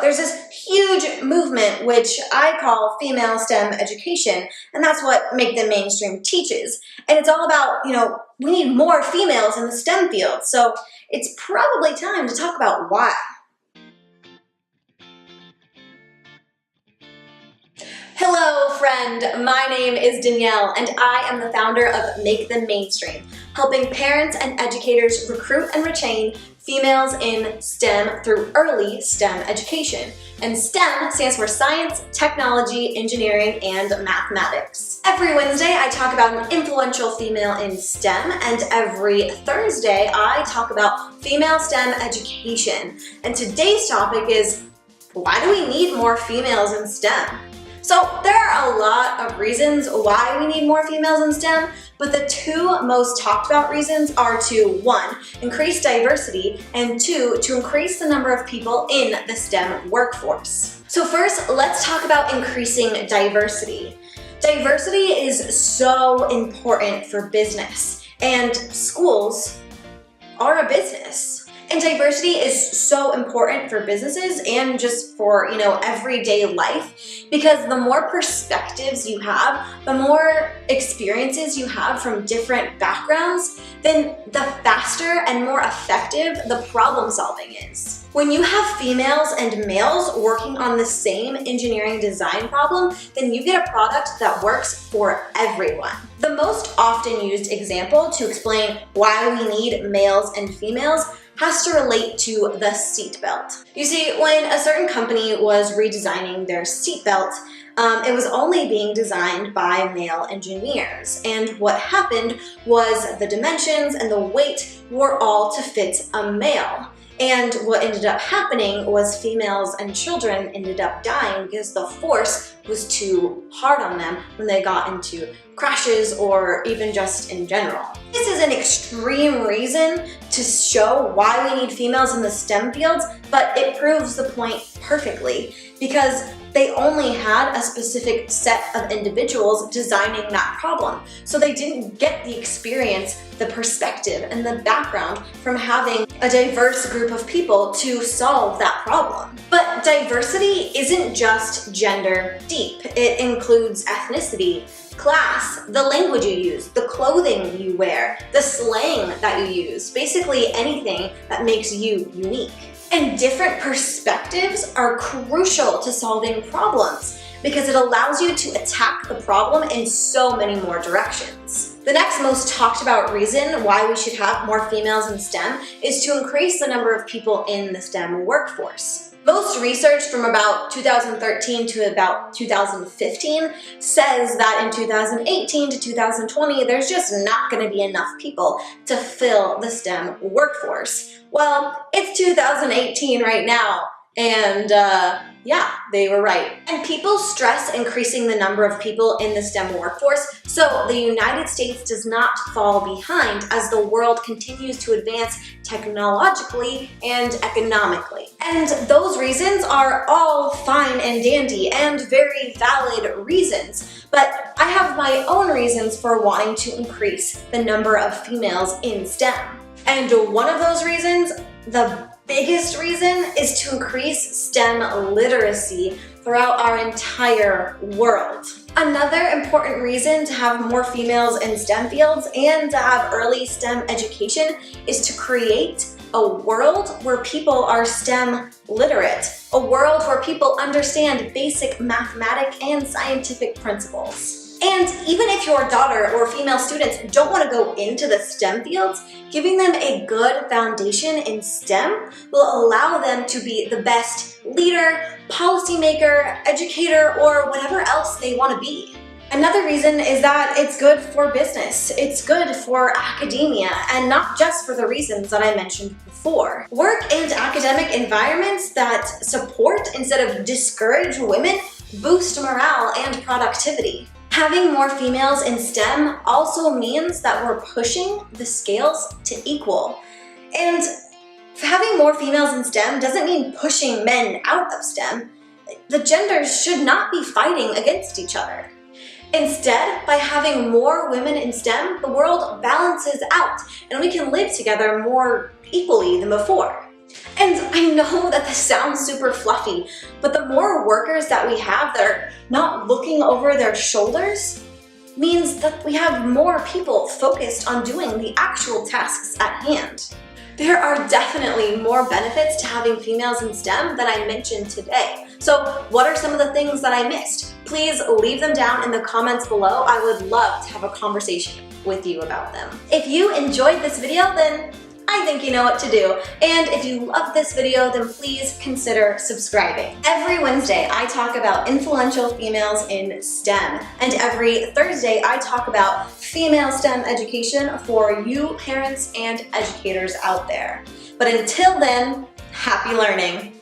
there's this huge movement which I call female STEM education, and that's what Make Them Mainstream teaches. And it's all about, we need more females in the STEM field. So it's probably time to talk about why. Hello, friend. My name is Danielle, and I am the founder of Make Them Mainstream, helping parents and educators recruit and retain females in STEM through early STEM education. And STEM stands for science, technology, engineering, and mathematics. Every Wednesday, I talk about an influential female in STEM, and every Thursday, I talk about female STEM education. And today's topic is, why do we need more females in STEM? So there are a lot of reasons why we need more females in STEM, but the two most talked about reasons are to, 1, increase diversity, and 2, to increase the number of people in the STEM workforce. So first, let's talk about increasing diversity. Diversity is so important for business, and schools are a business. And diversity is so important for businesses and just for, everyday life, because the more perspectives you have, the more experiences you have from different backgrounds, then the faster and more effective the problem solving is. When you have females and males working on the same engineering design problem, then you get a product that works for everyone. The most often used example to explain why we need males and females has to relate to the seatbelt. You see, when a certain company was redesigning their seatbelt, it was only being designed by male engineers. And what happened was the dimensions and the weight were all to fit a male. And what ended up happening was females and children ended up dying because the force was too hard on them when they got into crashes or even just in general. This is an extreme reason to show why we need females in the STEM fields, but it proves the point perfectly because they only had a specific set of individuals designing that problem. So they didn't get the experience, the perspective, and the background from having a diverse group of people to solve that problem. But diversity isn't just gender deep. It includes ethnicity, class, the language you use, the clothing you wear, the slang that you use, basically anything that makes you unique. And different perspectives are crucial to solving problems because it allows you to attack the problem in so many more directions. The next most talked about reason why we should have more females in STEM is to increase the number of people in the STEM workforce. Most research from about 2013 to about 2015 says that in 2018 to 2020, there's just not going to be enough people to fill the STEM workforce. Well, it's 2018 right now, and yeah, they were right. And people stress increasing the number of people in the STEM workforce, so the United States does not fall behind as the world continues to advance technologically and economically. And those reasons are all fine and dandy and very valid reasons, but I have my own reasons for wanting to increase the number of females in STEM. And one of those reasons, the biggest reason, is to increase STEM literacy throughout our entire world. Another important reason to have more females in STEM fields and to have early STEM education is to create a world where people are STEM literate, a world where people understand basic mathematic and scientific principles. And even if your daughter or female students don't want to go into the STEM fields, giving them a good foundation in STEM will allow them to be the best leader, policymaker, educator, or whatever else they want to be. Another reason is that it's good for business, it's good for academia, and not just for the reasons that I mentioned before. Work and academic environments that support instead of discourage women boost morale and productivity. Having more females in STEM also means that we're pushing the scales to equal. And having more females in STEM doesn't mean pushing men out of STEM. The genders should not be fighting against each other. Instead, by having more women in STEM, the world balances out and we can live together more equally than before. And I know that this sounds super fluffy, but the more workers that we have that are not looking over their shoulders means that we have more people focused on doing the actual tasks at hand. There are definitely more benefits to having females in STEM than I mentioned today. So what are some of the things that I missed? Please leave them down in the comments below. I would love to have a conversation with you about them. If you enjoyed this video, then I think you know what to do. And if you love this video, then please consider subscribing. Every Wednesday, I talk about influential females in STEM. And every Thursday, I talk about female STEM education for you parents and educators out there. But until then, happy learning.